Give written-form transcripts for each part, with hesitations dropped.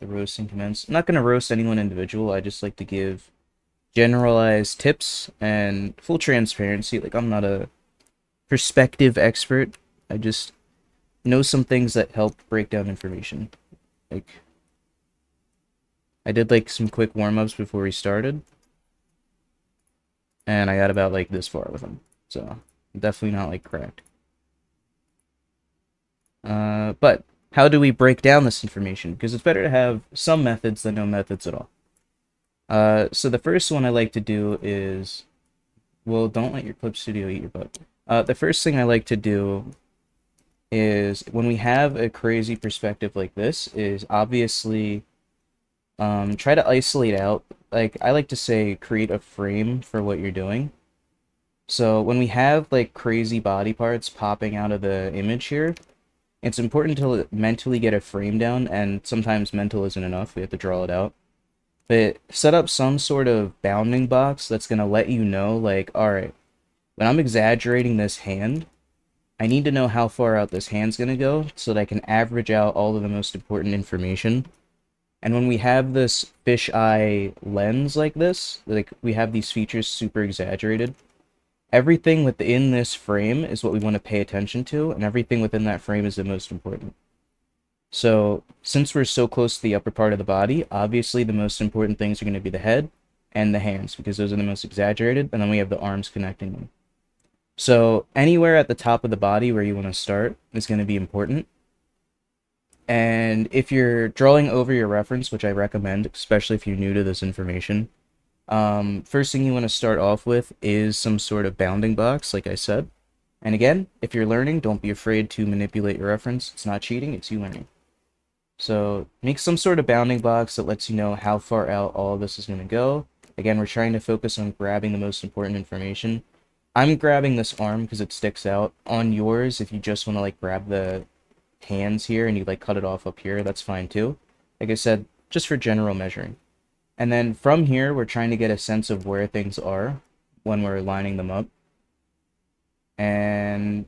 the roasting commence. I'm not going to roast anyone individual. I just like to give generalized tips and full transparency. Like, I'm not a perspective expert. I just know some things that help break down information. Like, I did like some quick warm-ups before we started, and I got about like this far with them. So, definitely not like cracked. But how do we break down this information? Because it's better to have some methods than no methods at all. So the first one I like to do is, well, don't let your Clip Studio eat your butt. The first thing I like to do is when we have a crazy perspective like this is obviously try to isolate out. Like I like to say, create a frame for what you're doing. So when we have like crazy body parts popping out of the image here, it's important to mentally get a frame down, and sometimes mental isn't enough. We have to draw it out. But set up some sort of bounding box that's going to let you know, like, alright, when I'm exaggerating this hand, I need to know how far out this hand's going to go so that I can average out all of the most important information. And when we have this fisheye lens like this, like we have these features super exaggerated, everything within this frame is what we want to pay attention to, and everything within that frame is the most important. So, since we're so close to the upper part of the body, obviously the most important things are going to be the head and the hands, because those are the most exaggerated, and then we have the arms connecting them. So, anywhere at the top of the body where you want to start is going to be important. And if you're drawing over your reference, which I recommend, especially if you're new to this information, first thing you want to start off with is some sort of bounding box, like I said. And again, if you're learning, don't be afraid to manipulate your reference. It's not cheating, it's you learning. So make some sort of bounding box that lets you know how far out all of this is going to go. Again, we're trying to focus on grabbing the most important information. I'm grabbing this arm because it sticks out. On yours, if you just want to like grab the hands here and you like cut it off up here, that's fine too. Like I said, just for general measuring. And then from here, we're trying to get a sense of where things are when we're lining them up. And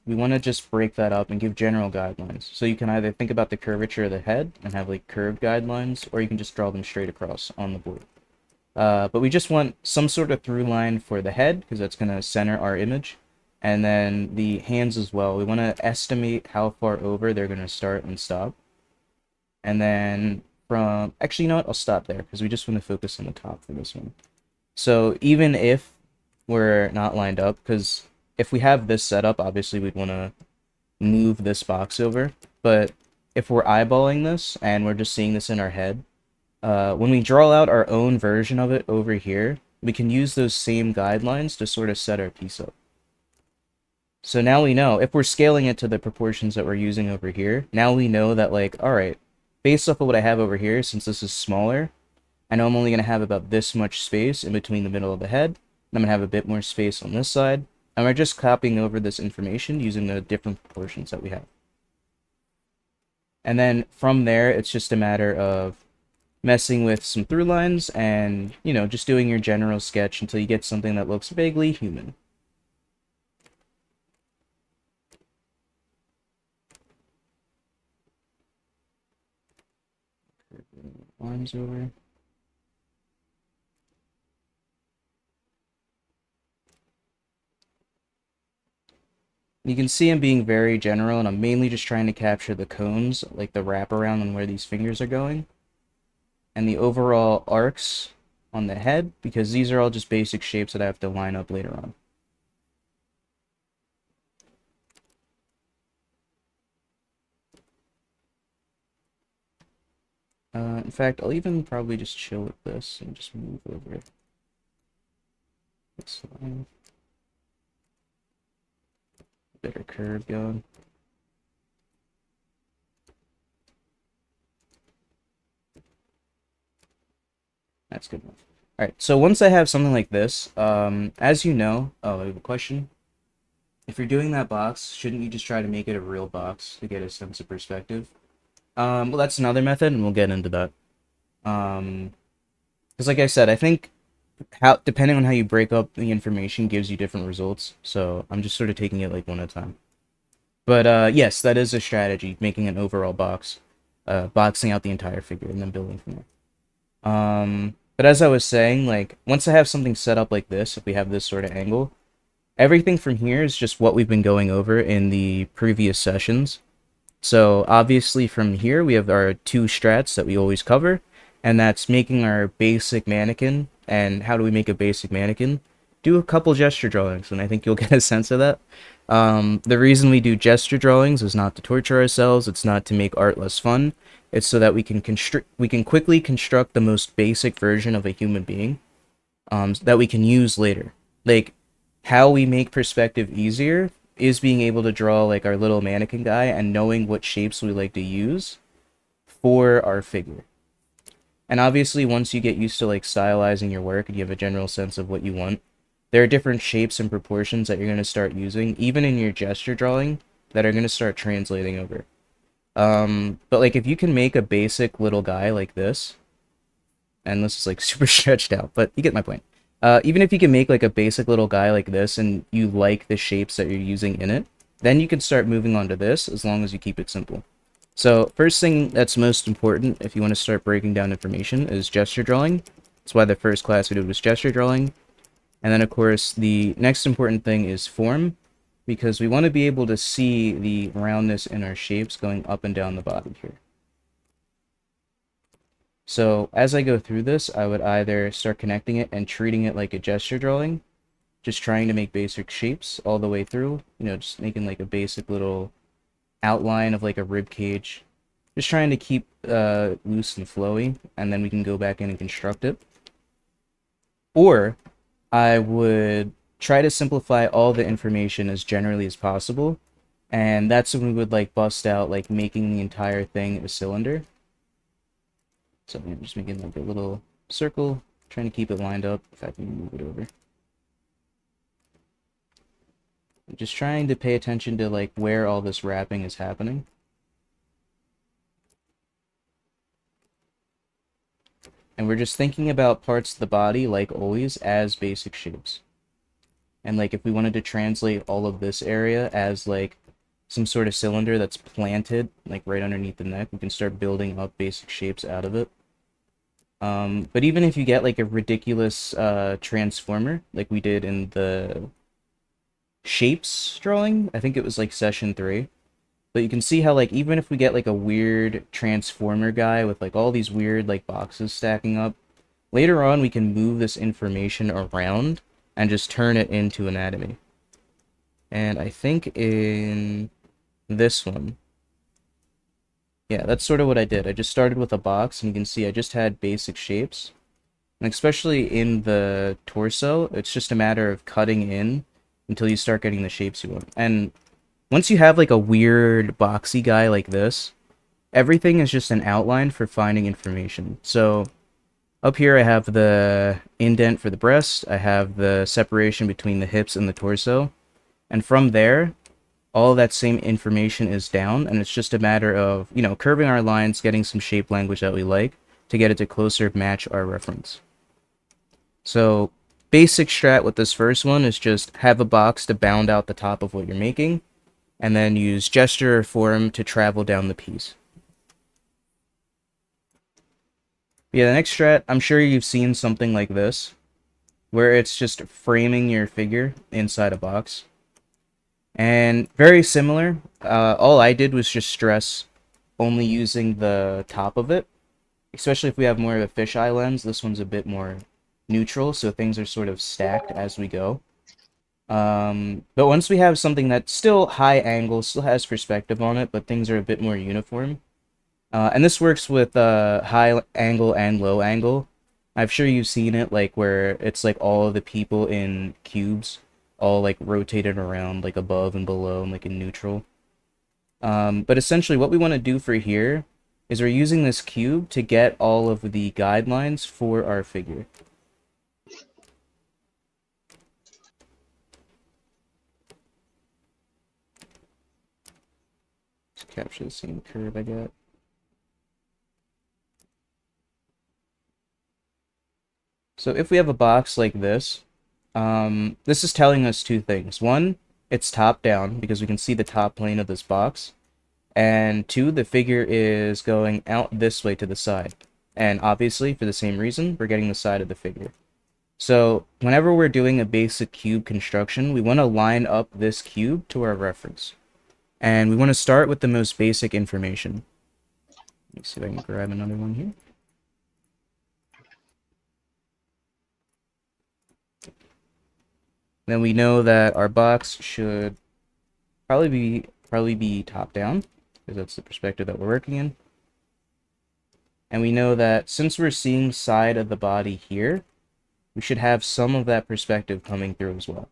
we want to just break that up and give general guidelines. So you can either think about the curvature of the head and have like curved guidelines, or you can just draw them straight across on the board. But we just want some sort of through line for the head, because that's going to center our image. And then the hands as well. We want to estimate how far over they're going to start and stop. And then from... Actually, you know what? I'll stop there, because we just want to focus on the top for this one. So even if we're not lined up, because if we have this set up, obviously we'd want to move this box over. But if we're eyeballing this and we're just seeing this in our head, when we draw out our own version of it over here, we can use those same guidelines to sort of set our piece up. So now we know, if we're scaling it to the proportions that we're using over here, now we know that, like, alright, based off of what I have over here, since this is smaller, I know I'm only going to have about this much space in between the middle of the head, and I'm going to have a bit more space on this side, and we're just copying over this information using the different proportions that we have. And then from there, it's just a matter of messing with some through lines and, you know, just doing your general sketch until you get something that looks vaguely human. Arms over. You can see I'm being very general, and I'm mainly just trying to capture the cones, like the wraparound and where these fingers are going, and the overall arcs on the head, because these are all just basic shapes that I have to line up later on. In fact, I'll even probably just chill with this and just move over it. This line. Better curve going. That's good enough. Alright, so once I have something like this, as you know... Oh, I have a question. If you're doing that box, shouldn't you just try to make it a real box to get a sense of perspective? Well, that's another method, and we'll get into that. Because like I said, I think depending on how you break up the information gives you different results, so I'm just sort of taking it like one at a time. But yes, that is a strategy, making an overall box. boxing out the entire figure and then building from there. But as I was saying, like, once I have something set up like this, if we have this sort of angle, everything from here is just what we've been going over in the previous sessions. So obviously from here we have our two strats that we always cover, and that's making our basic mannequin. And how do we make a basic mannequin? Do a couple gesture drawings, and I think you'll get a sense of that. The reason we do gesture drawings is not to torture ourselves, it's not to make art less fun, it's so that we can quickly construct the most basic version of a human being, that we can use later. Like, how we make perspective easier is being able to draw like our little mannequin guy and knowing what shapes we like to use for our figure. And obviously once you get used to like stylizing your work and you have a general sense of what you want, there are different shapes and proportions that you're going to start using, even in your gesture drawing, that are going to start translating over. But like if you can make a basic little guy like this, and this is like super stretched out, but you get my point. Even if you can make like a basic little guy like this and you like the shapes that you're using in it, then you can start moving on to this as long as you keep it simple. So first thing that's most important if you want to start breaking down information is gesture drawing. That's why the first class we did was gesture drawing. And then of course the next important thing is form, because we want to be able to see the roundness in our shapes going up and down the body here. So as I go through this, I would either start connecting it and treating it like a gesture drawing, just trying to make basic shapes all the way through, you know, just making like a basic little outline of like a rib cage, just trying to keep loose and flowy, and then we can go back in and construct it. Or I would try to simplify all the information as generally as possible, and that's when we would like bust out like making the entire thing a cylinder. So I'm just making like a little circle, trying to keep it lined up. If I can move it over. I'm just trying to pay attention to like where all this wrapping is happening. And we're just thinking about parts of the body, like always, as basic shapes. And like if we wanted to translate all of this area as like some sort of cylinder that's planted like right underneath the neck, we can start building up basic shapes out of it. But even if you get like a ridiculous transformer, like we did in the shapes drawing, I think it was like session 3. But you can see how like even if we get like a weird transformer guy with like all these weird like boxes stacking up, later on we can move this information around and just turn it into anatomy. And I think in this one, yeah, that's sort of what I did. I just started with a box, and you can see I just had basic shapes. And especially in the torso, it's just a matter of cutting in until you start getting the shapes you want. And once you have like a weird boxy guy like this, everything is just an outline for finding information. So up here I have the indent for the breast, I have the separation between the hips and the torso, and from there, all that same information is down, and it's just a matter of, you know, curving our lines, getting some shape language that we like, to get it to closer match our reference. So, basic strat with this first one is just have a box to bound out the top of what you're making, and then use gesture or form to travel down the piece. Yeah, the next strat, I'm sure you've seen something like this, where it's just framing your figure inside a box. And very similar, all I did was just stress only using the top of it, especially if we have more of a fisheye lens. This one's a bit more neutral, so things are sort of stacked as we go. But once we have something that's still high angle, still has perspective on it, but things are a bit more uniform. And this works with high angle and low angle. I'm sure you've seen it, like where it's like all of the people in cubes all like rotated around like above and below and like in neutral. But essentially what we want to do for here is we're using this cube to get all of the guidelines for our figure. Let's capture the same curve I got. So if we have a box like this, this is telling us two things. One, it's top down because we can see the top plane of this box. And 2, the figure is going out this way to the side. And obviously, for the same reason, we're getting the side of the figure. So whenever we're doing a basic cube construction, we want to line up this cube to our reference. And we want to start with the most basic information. Let me see if I can grab another one here. Then we know that our box should probably be top down, because that's the perspective that we're working in. And we know that since we're seeing side of the body here, we should have some of that perspective coming through as well.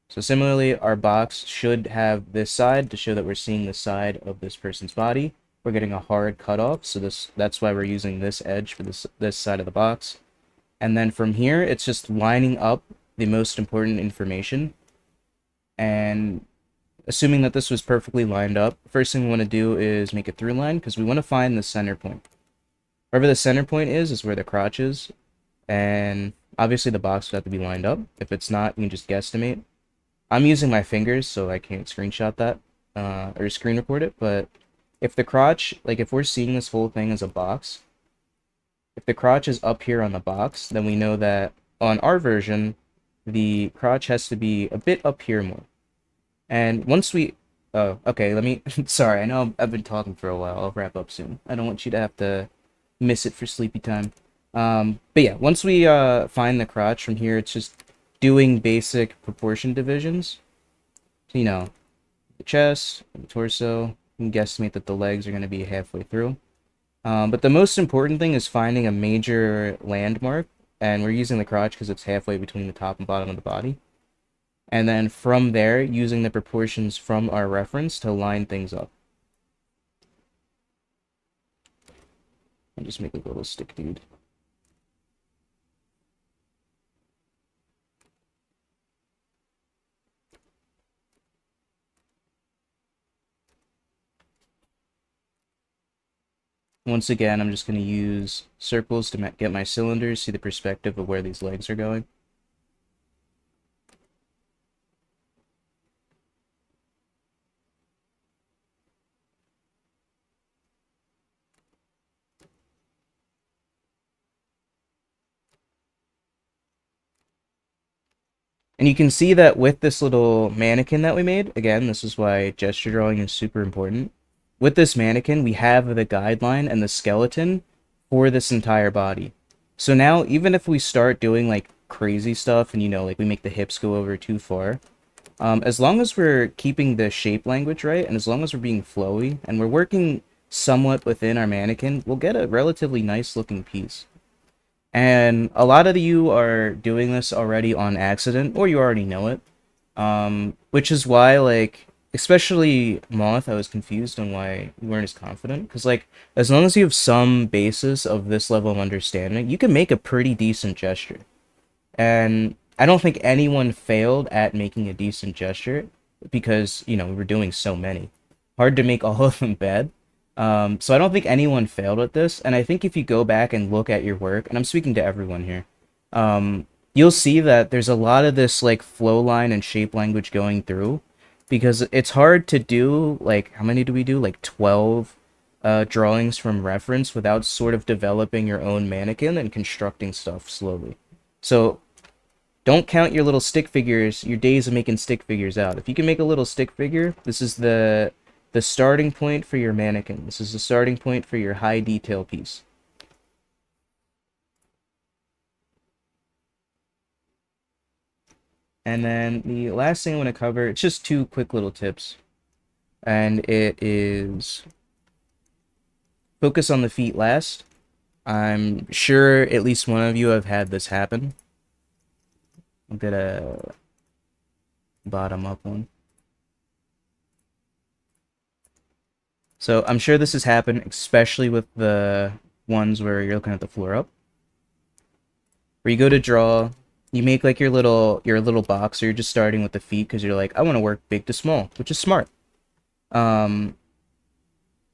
So similarly, our box should have this side to show that we're seeing the side of this person's body. We're getting a hard cutoff, so that's why we're using this edge for this side of the box. And then from here, it's just lining up the most important information. And assuming that this was perfectly lined up, first thing we want to do is make a through line, because we want to find the center point. Wherever the center point is where the crotch is. And obviously the box would have to be lined up. If it's not, you can just guesstimate. I'm using my fingers, so I can't screenshot that, or screen record it, but if the crotch, like if we're seeing this whole thing as a box, if the crotch is up here on the box, then we know that on our version, the crotch has to be a bit up here more. And once we, oh, okay, let me, sorry, I know I've been talking for a while, I'll wrap up soon. I don't want you to have to miss it for sleepy time. But yeah, once we find the crotch from here, it's just doing basic proportion divisions. So, you know, the chest, the torso, you can guesstimate that the legs are going to be halfway through. But the most important thing is finding a major landmark, and we're using the crotch because it's halfway between the top and bottom of the body. And then from there, using the proportions from our reference to line things up. I'll just make a little stick dude. Once again, I'm just going to use circles to get my cylinders, see the perspective of where these legs are going. And you can see that with this little mannequin that we made, again, this is why gesture drawing is super important. With this mannequin, we have the guideline and the skeleton for this entire body. So now, even if we start doing like crazy stuff and, you know, like we make the hips go over too far, as long as we're keeping the shape language right, and as long as we're being flowy, and we're working somewhat within our mannequin, we'll get a relatively nice looking piece. And a lot of you are doing this already on accident, or you already know it. Which is why, like, especially Moth, I was confused on why you weren't as confident. Because, like, as long as you have some basis of this level of understanding, you can make a pretty decent gesture. And I don't think anyone failed at making a decent gesture because, you know, we were doing so many. Hard to make all of them bad. So I don't think anyone failed at this, and I think if you go back and look at your work, and I'm speaking to everyone here, you'll see that there's a lot of this like flow line and shape language going through, because it's hard to do, like, how many do we do? Like 12 drawings from reference without sort of developing your own mannequin and constructing stuff slowly. So don't count your little stick figures, your days of making stick figures out. If you can make a little stick figure, this is the starting point for your mannequin. This is the starting point for your high detail piece. And then the last thing I want to cover, it's just two quick little tips. And it is focus on the feet last. I'm sure at least one of you have had this happen. I'll get a bottom up one. So I'm sure this has happened, especially with the ones where you're looking at the floor up. Where you go to draw, you make like your little box, or you're just starting with the feet because you're like, I want to work big to small, which is smart. Um,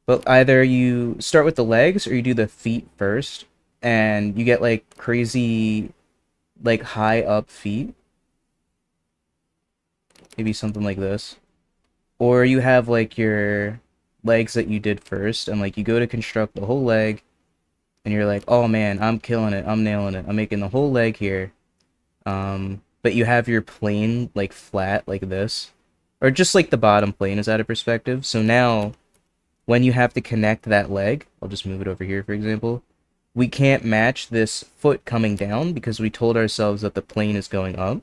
but either you start with the legs or you do the feet first, and you get like crazy, like high up feet. Maybe something like this. Or you have like your legs that you did first, and like you go to construct the whole leg, and you're like, oh man, I'm killing it, I'm nailing it, I'm making the whole leg here. But you have your plane like flat like this, or just like the bottom plane is out of perspective. So now, when you have to connect that leg, I'll just move it over here, for example. We can't match this foot coming down because we told ourselves that the plane is going up,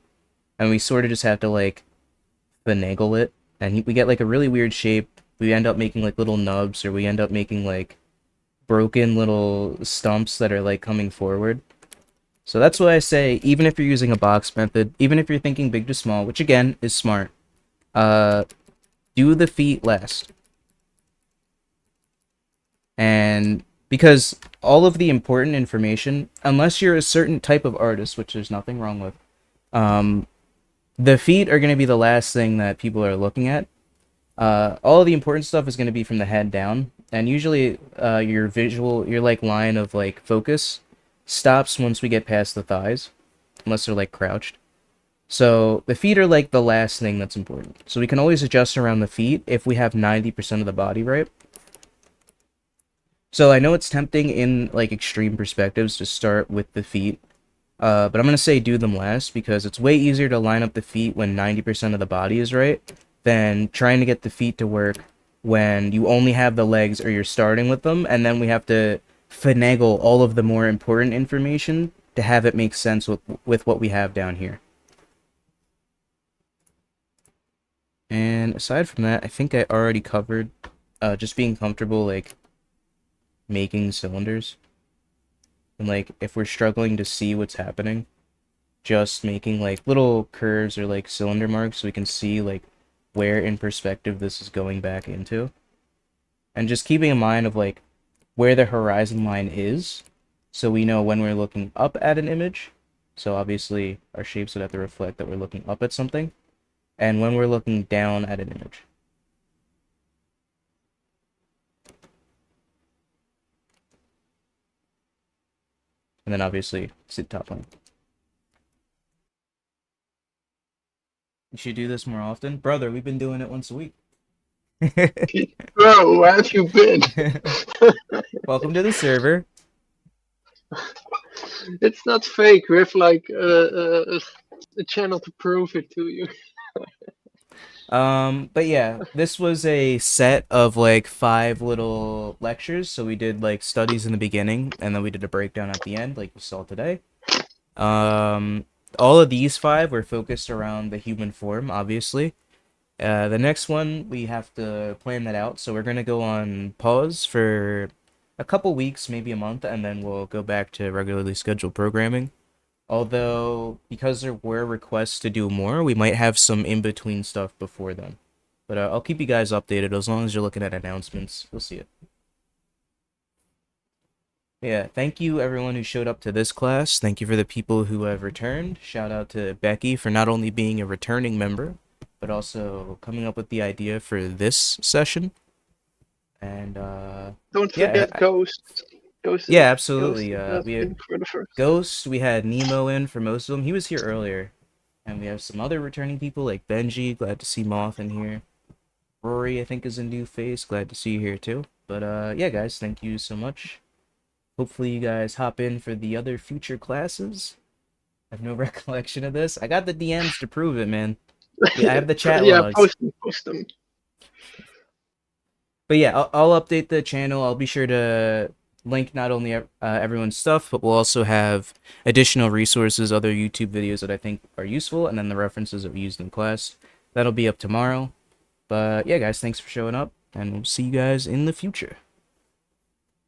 and we sort of just have to like finagle it, and we get like a really weird shape. We end up making like little nubs, or we end up making like broken little stumps that are like coming forward. So that's why I say, even if you're using a box method, even if you're thinking big to small, which again is smart, uh, do the feet last. And because all of the important information, unless you're a certain type of artist, which there's nothing wrong with, um, the feet are going to be the last thing that people are looking at. All of the important stuff is going to be from the head down, and usually your like line of like focus stops once we get past the thighs, unless they're like crouched. So the feet are like the last thing that's important. So we can always adjust around the feet if we have 90% of the body right. So I know it's tempting in like extreme perspectives to start with the feet, but I'm gonna say do them last because it's way easier to line up the feet when 90% of the body is right than trying to get the feet to work when you only have the legs or you're starting with them, and then we have to finagle all of the more important information to have it make sense with what we have down here. And aside from that, I think I already covered just being comfortable like making cylinders. And like if we're struggling to see what's happening, just making like little curves or like cylinder marks so we can see like where in perspective this is going back into. And just keeping in mind of like where the horizon line is so we know when we're looking up at an image. So obviously our shapes would have to reflect that we're looking up at something. And when we're looking down at an image. And then obviously sit top plane. You should do this more often. Brother, we've been doing it once a week. Bro, where have you been? Welcome to the server. It's not fake. We have like a channel to prove it to you. But yeah, this was a set of like 5 little lectures. So we did like studies in the beginning, and then we did a breakdown at the end, like you saw today. Um, all of these 5 were focused around the human form, obviously. The next one, we have to plan that out. So we're gonna go on pause for a couple weeks, maybe a month, and then we'll go back to regularly scheduled programming. Although, because there were requests to do more, we might have some in-between stuff before then. But I'll keep you guys updated as long as you're looking at announcements. You'll see it. Yeah, thank you everyone who showed up to this class. Thank you for the people who have returned. Shout out to Becky for not only being a returning member, but also coming up with the idea for this session. And Don't yeah, forget Ghost. Ghost yeah, is Ghost absolutely. is not We in had for the first. Ghost, we had Nemo in for most of them. He was here earlier. And we have some other returning people like Benji. Glad to see Moth in here. Rory, I think, is a new face. Glad to see you here too. But yeah, guys, thank you so much. Hopefully you guys hop in for the other future classes. I have no recollection of this. I got the DMs to prove it, man. Yeah, I have the chat Yeah, logs. post them. But yeah, I'll update the channel. I'll be sure to link not only everyone's stuff, but we'll also have additional resources, other YouTube videos that I think are useful, and then the references that we used in class. That'll be up tomorrow. But yeah, guys, thanks for showing up, and we'll see you guys in the future.